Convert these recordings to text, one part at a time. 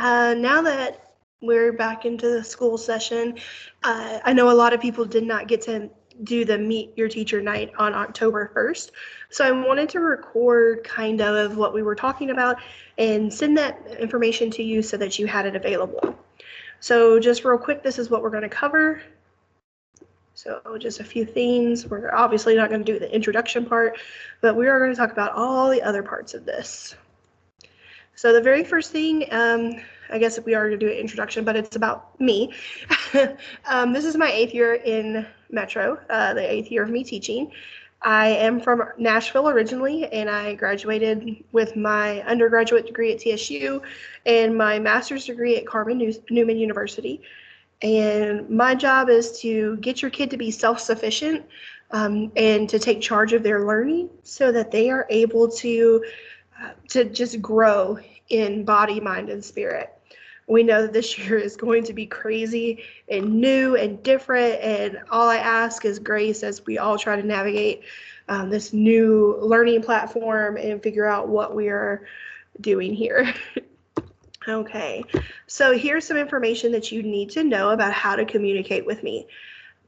Now that we're back into the school session, I know a lot of people did not get to do the Meet Your Teacher night on October 1st. So I wanted to record kind of what we were talking about and send that information to you so that you had it available. So just real quick, this is what we're going to cover. So just a few things. We're obviously not going to do the introduction part, but we are going to talk about all the other parts of this. So the very first thing, I guess if we are going to do an introduction, but it's about me. This is my 8th year in Metro, the 8th year of me teaching. I am from Nashville originally, and I graduated with my undergraduate degree at TSU and my master's degree at Carman-Newman University. And my job is to get your kid to be self-sufficient and to take charge of their learning so that they are able to just grow in body, mind, and spirit. We know that this year is going to be crazy and new and different, and all I ask is grace as we all try to navigate this new learning platform and figure out what we are doing here. Okay, so here's some information that you need to know about how to communicate with me.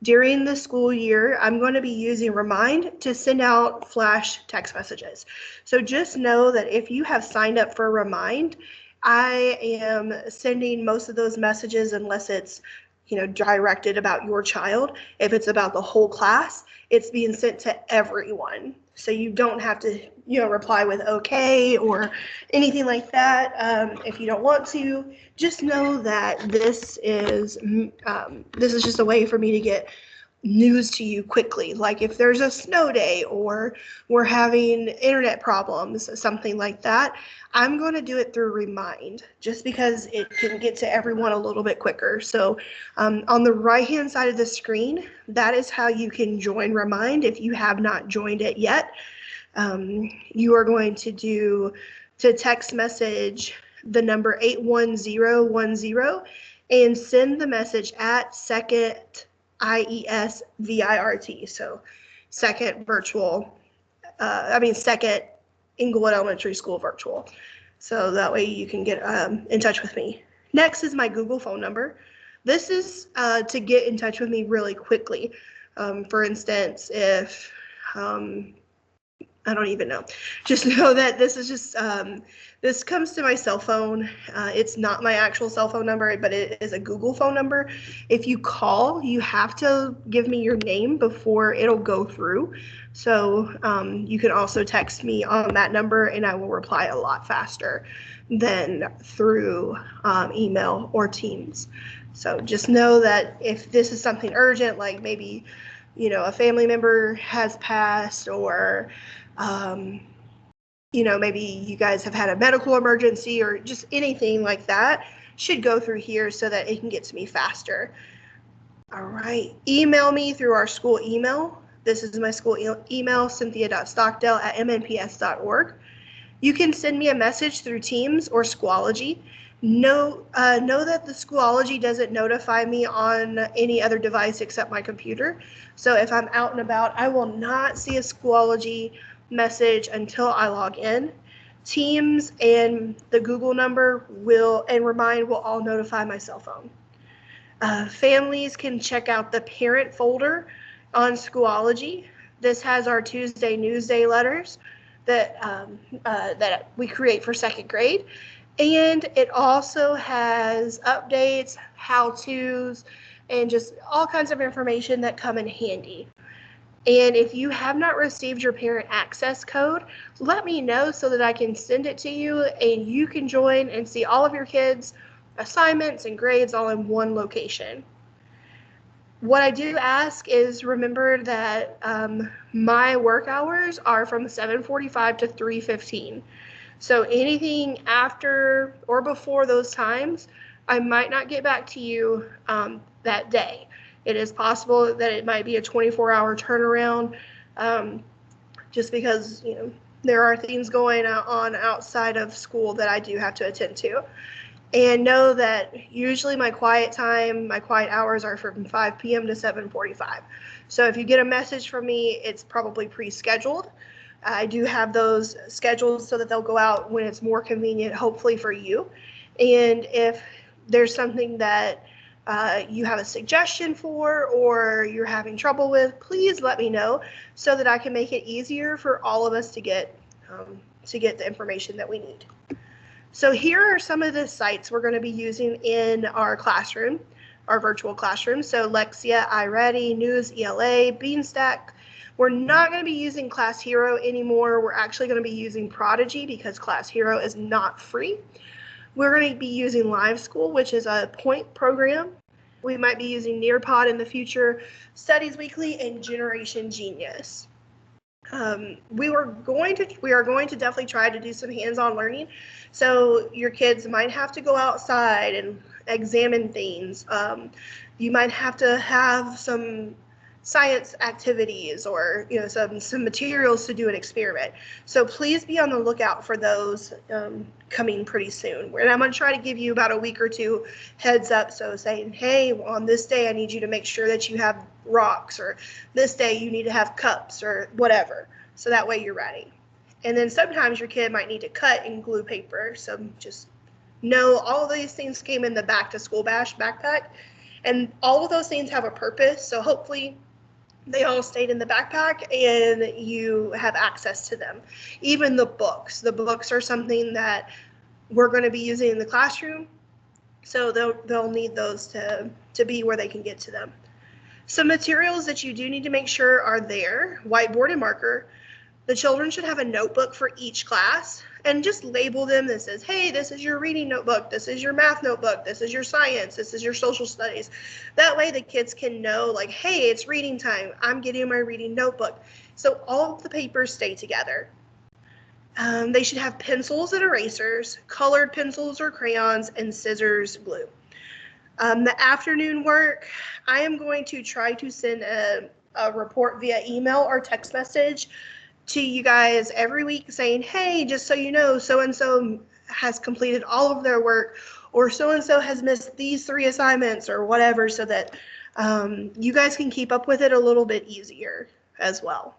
During the school year, I'm going to be using Remind to send out flash text messages. So just know that if you have signed up for Remind, I am sending most of those messages unless it's, directed about your child. If it's about the whole class, it's being sent to everyone. So you don't have to, reply with okay or anything like that. If you don't want to, just know that this is just a way for me to get news to you quickly. Like if there's a snow day or we're having internet problems, something like that, I'm going to do it through Remind just because it can get to everyone a little bit quicker. So on the right hand side of the screen, that is how you can join Remind if you have not joined it yet. You are going to text message the number 81010 and send the message at second IESVIRT. So second Englewood Elementary School virtual. So that way you can get in touch with me. Next is my Google phone number. This is to get in touch with me really quickly. For instance, if I don't even know. Just know that this is just, this comes to my cell phone. It's not my actual cell phone number, but it is a Google phone number. If you call, you have to give me your name before it'll go through. So you can also text me on that number and I will reply a lot faster than through email or Teams. So just know that if this is something urgent, like maybe, a family member has passed or maybe you guys have had a medical emergency or just anything like that, should go through here so that it can get to me faster. All right, email me through our school email. This is my school email, cynthia.stockdale@mnps.org. You can send me a message through Teams or Schoology. Know that the Schoology doesn't notify me on any other device except my computer. So if I'm out and about, I will not see a Schoology message until I log in. Teams and the Google number and Remind will all notify my cell phone. Families can check out the parent folder on Schoology. This has our Tuesday Newsday letters that we create for 2nd grade. And it also has updates, how-tos, and just all kinds of information that come in handy. And if you have not received your parent access code, let me know so that I can send it to you and you can join and see all of your kids' assignments and grades all in one location. What I do ask is remember that my work hours are from 7:45 to 3:15. So anything after or before those times, I might not get back to you that day. It is possible that it might be a 24-hour turnaround just because, there are things going on outside of school that I do have to attend to. And know that usually my quiet hours are from 5 p.m. to 7:45. So if you get a message from me, it's probably pre-scheduled. I do have those scheduled so that they'll go out when it's more convenient, hopefully for you. And if there's something that you have a suggestion for or you're having trouble with, please let me know so that I can make it easier for all of us to get the information that we need. So here are some of the sites we're going to be using in our classroom, our virtual classroom. So Lexia, iReady, News, ELA, Beanstack. We're not going to be using Class Hero anymore. We're actually going to be using Prodigy because Class Hero is not free. We're going to be using Live School, which is a point program. We might be using Nearpod in the future, Studies Weekly, and Generation Genius. We are going to definitely try to do some hands-on learning. So your kids might have to go outside and examine things. You might have to have some science activities or some materials to do an experiment. So please be on the lookout for those coming pretty soon. And I'm going to try to give you about a week or two heads up. So saying, hey, on this day I need you to make sure that you have rocks, or this day you need to have cups or whatever. So that way you're ready. And then sometimes your kid might need to cut and glue paper. So just know all of these things came in the Back to School Bash backpack. And all of those things have a purpose. So hopefully they all stayed in the backpack and you have access to them. Even the books. The books are something that we're going to be using in the classroom. So they'll need those to be where they can get to them. Some materials that you do need to make sure are there: whiteboard and marker. The children should have a notebook for each class and just label them that says, hey, this is your reading notebook, this is your math notebook, this is your science, this is your social studies. That way the kids can know, like, hey, it's reading time, I'm getting my reading notebook. So all of the papers stay together. They should have pencils and erasers, colored pencils or crayons, and scissors, glue. The afternoon work, I am going to try to send a report via email or text message to you guys every week saying, hey, just so you know, so-and-so has completed all of their work, or so-and-so has missed these 3 assignments or whatever, so that you guys can keep up with it a little bit easier as well.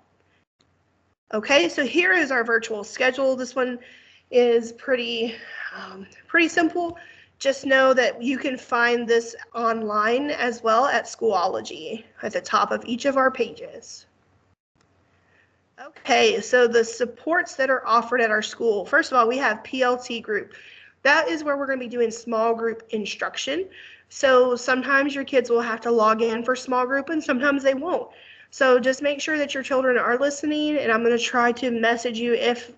Okay, so here is our virtual schedule. This one is pretty simple. Just know that you can find this online as well at Schoology at the top of each of our pages. Okay, so the supports that are offered at our school. First of all, we have PLT group. That is where we're going to be doing small group instruction. So sometimes your kids will have to log in for small group and sometimes they won't. So just make sure that your children are listening, and I'm going to try to message you if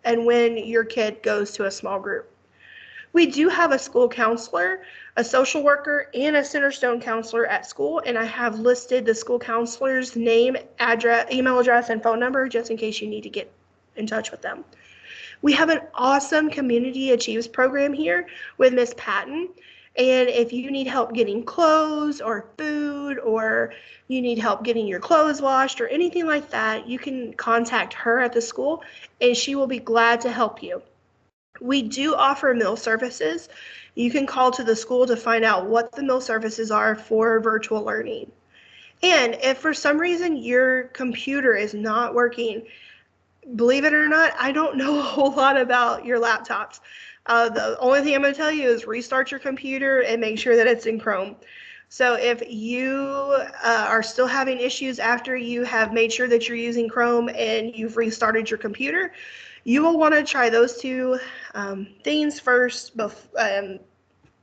and when your kid goes to a small group. We do have a school counselor, a social worker, and a Centerstone counselor at school, and I have listed the school counselor's name, address, email address, and phone number just in case you need to get in touch with them. We have an awesome Community Achieves program here with Miss Patton, and if you need help getting clothes or food, or you need help getting your clothes washed or anything like that, you can contact her at the school and she will be glad to help you. We do offer meal services. You can call to the school to find out what the meal services are for virtual learning. And if for some reason your computer is not working, believe it or not, I don't know a whole lot about your laptops. The only thing I'm going to tell you is restart your computer and make sure that it's in Chrome. So if you are still having issues after you have made sure that you're using Chrome and you've restarted your computer, you will want to try those two things first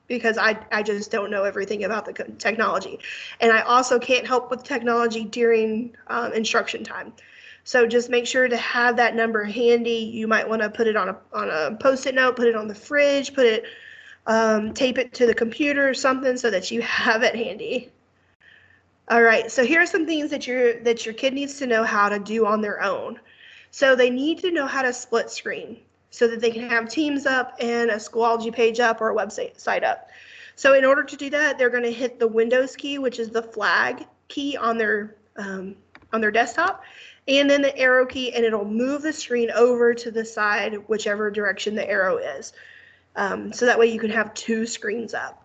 because I just don't know everything about the technology. And I also can't help with technology during instruction time. So just make sure to have that number handy. You might want to put it on a Post-it note, put it on the fridge, put it, tape it to the computer or something so that you have it handy. All right, so here are some things that your kid needs to know how to do on their own. So they need to know how to split screen so that they can have Teams up and a Schoology page up or a website site up. So in order to do that, they're going to hit the Windows key, which is the flag key on their desktop, and then the arrow key, and it'll move the screen over to the side, whichever direction the arrow is. So that way you can have 2 screens up.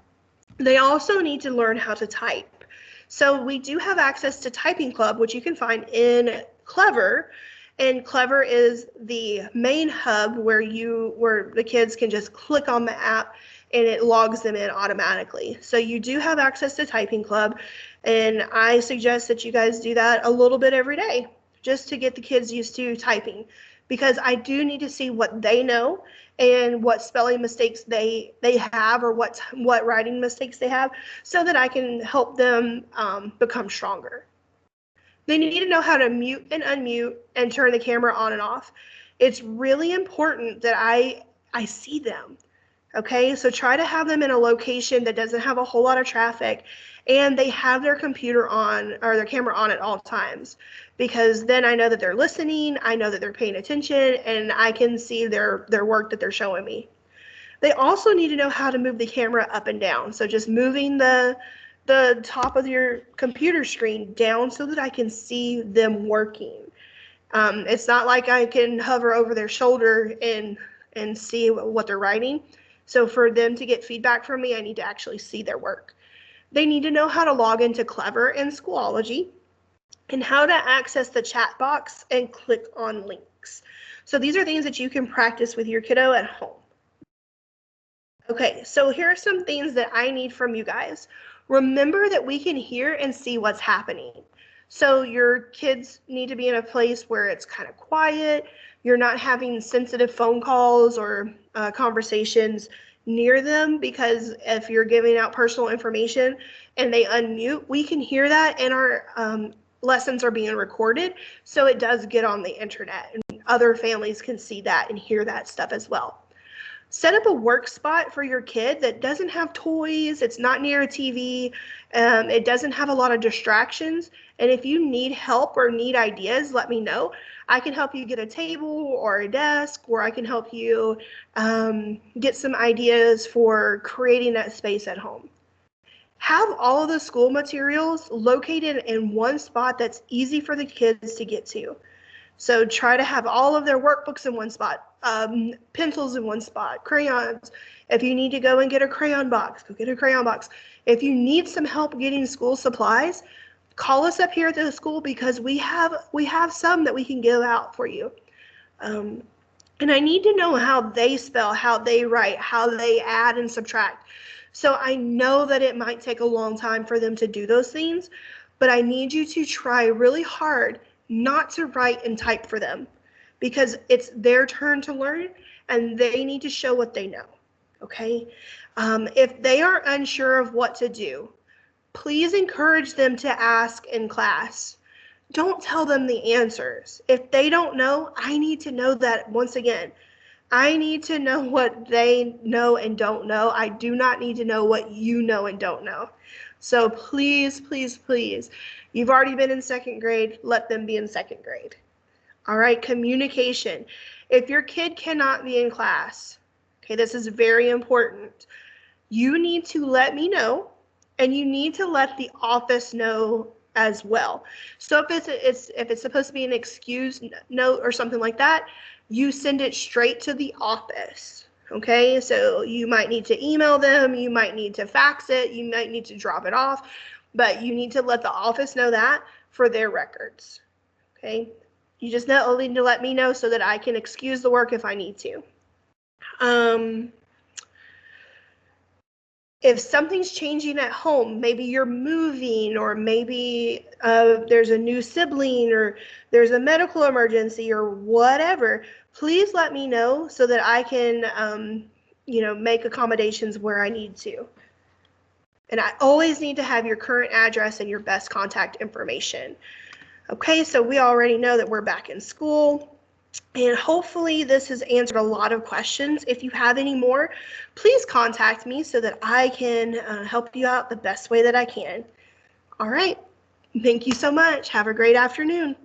They also need to learn how to type. So we do have access to Typing Club, which you can find in Clever. And Clever is the main hub where the kids can just click on the app and it logs them in automatically. So you do have access to Typing Club, and I suggest that you guys do that a little bit every day just to get the kids used to typing, because I do need to see what they know and what spelling mistakes they have, or what writing mistakes they have, so that I can help them become stronger. They need to know how to mute and unmute and turn the camera on and off. It's really important that I see them. Okay, so try to have them in a location that doesn't have a whole lot of traffic, and they have their computer on or their camera on at all times, because then I know that they're listening, I know that they're paying attention, and I can see their work that they're showing me. They also need to know how to move the camera up and down. So just moving the top of your computer screen down so that I can see them working. It's not like I can hover over their shoulder and see what they're writing. So for them to get feedback from me, I need to actually see their work. They need to know how to log into Clever and Schoology, and how to access the chat box and click on links. So these are things that you can practice with your kiddo at home. Okay, so here are some things that I need from you guys. Remember that we can hear and see what's happening. So your kids need to be in a place where it's kind of quiet. You're not having sensitive phone calls or conversations near them, because if you're giving out personal information and they unmute, we can hear that, and our lessons are being recorded, so it does get on the internet, and other families can see that and hear that stuff as well. Set up a work spot for your kid that doesn't have toys, it's not near a TV, it doesn't have a lot of distractions. And if you need help or need ideas, let me know. I can help you get a table or a desk, or I can help you get some ideas for creating that space at home. Have all of the school materials located in one spot that's easy for the kids to get to. So try to have all of their workbooks in one spot, pencils in one spot, crayons. If you need to go and get a crayon box, go get a crayon box. If you need some help getting school supplies, call us up here at the school, because we have some that we can give out for you. And I need to know how they spell, how they write, how they add and subtract. So I know that it might take a long time for them to do those things, but I need you to try really hard not to write and type for them, because it's their turn to learn and they need to show what they know. Okay. If they are unsure of what to do, please encourage them to ask in class. Don't tell them the answers. If they don't know, I need to know that. Once again, I need to know what they know and don't know. I do not need to know what you know and don't know. So please, please, please, you've already been in second grade, let them be in second grade. All right, communication. If your kid cannot be in class, okay, this is very important. You need to let me know, and you need to let the office know as well. So if it's supposed to be an excuse note or something like that, you send it straight to the office. Okay, so you might need to email them, you might need to fax it, you might need to drop it off, but you need to let the office know that for their records. Okay, you just need to let me know so that I can excuse the work if I need to. If something's changing at home, maybe you're moving, or maybe there's a new sibling, or there's a medical emergency, or whatever, please let me know so that I can, make accommodations where I need to. And I always need to have your current address and your best contact information. Okay, so we already know that we're back in school. And hopefully this has answered a lot of questions. If you have any more, please contact me so that I can help you out the best way that I can. All right. Thank you so much. Have a great afternoon.